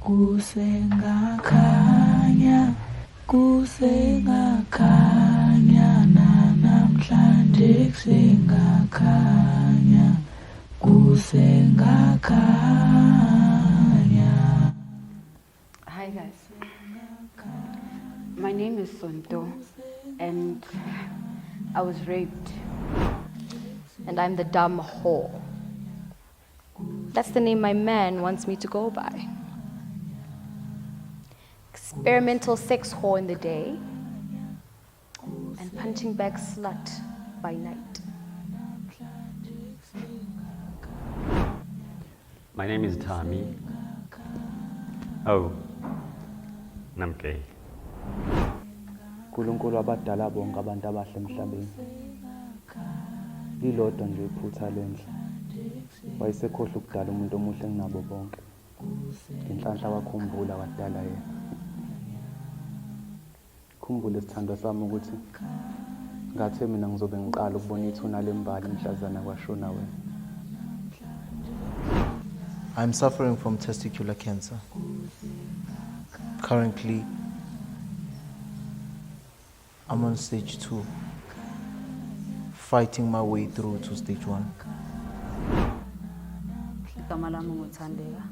Kusengakhanya, kusengakhanya, namhlanje kusengakhanya, kusengakhanya. Hi guys, my name is Sonto and I was raped. And I'm the dumb whore. That's the name my man wants me to go by. Experimental sex whore in the day and punching bag slut by night. My name is Tommy. Oh, I'm gay. uNkulunkulu abadala bonke abantu abahle emhlabeni. Lilodwa nje iphutha lenhle. Wayesekhohle ukudala umuntu omuhle kunabo bonke. Inhlanhla wakhumbula wadala yena. Khumbula isithandwa sami ukuthi ngathi mina ngizobe ngiqala ukubona ithuna lembali mhlazana kwashona wena. I'm suffering from testicular cancer. Currently, I'm on stage 2, fighting my way through to stage 1. Igama lami nguthandeka.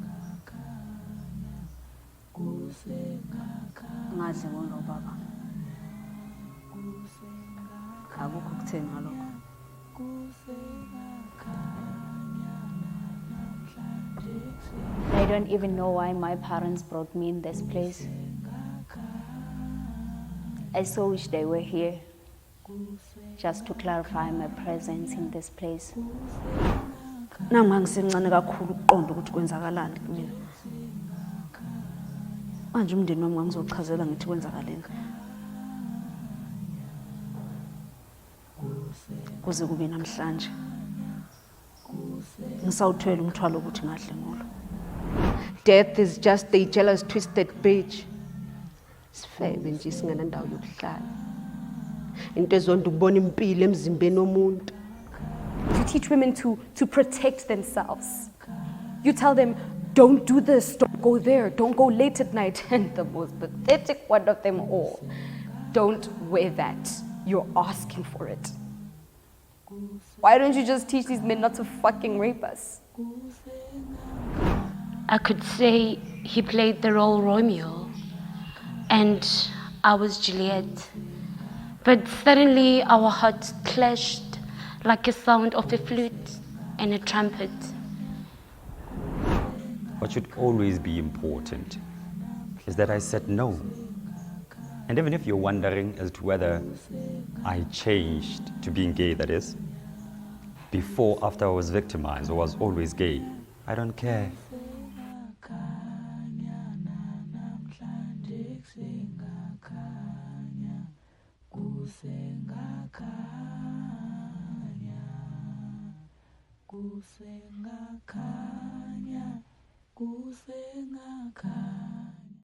Ngazi ngonobaba. Akukho ukutheni ngalokho. I don't even know why my parents brought me in this place. I so wish they were here, just to clarify my presence in this place. Nami ngangisencane kakhulu ukuqonda ukuthi kwenzakalani kumina. Manje umndeni wami ngizochazela ngithi kwenzakaleni. Kuze kube namhlanje. Ngisawuthwele umthwalo ukuthi ngahle ngolo. Death is just a jealous, twisted bitch. Sifebe nje singenandawo yokuhlala. Into ezonda ukubona impilo emzimbeni womuntu. You teach women to protect themselves. You tell them, don't do this, don't go there, don't go late at night. And the most pathetic one of them all, don't wear that. You're asking for it. Why don't you just teach these men not to fucking rape us? I could say he played the role Romeo and I was Juliet. But suddenly our hearts clashed like a sound of a flute and a trumpet. What should always be important is that I said no. And even if you're wondering as to whether I changed to being gay, that is, before, after I was victimized, or was always gay, I don't care. Kusengakhanya, kusengakhanya.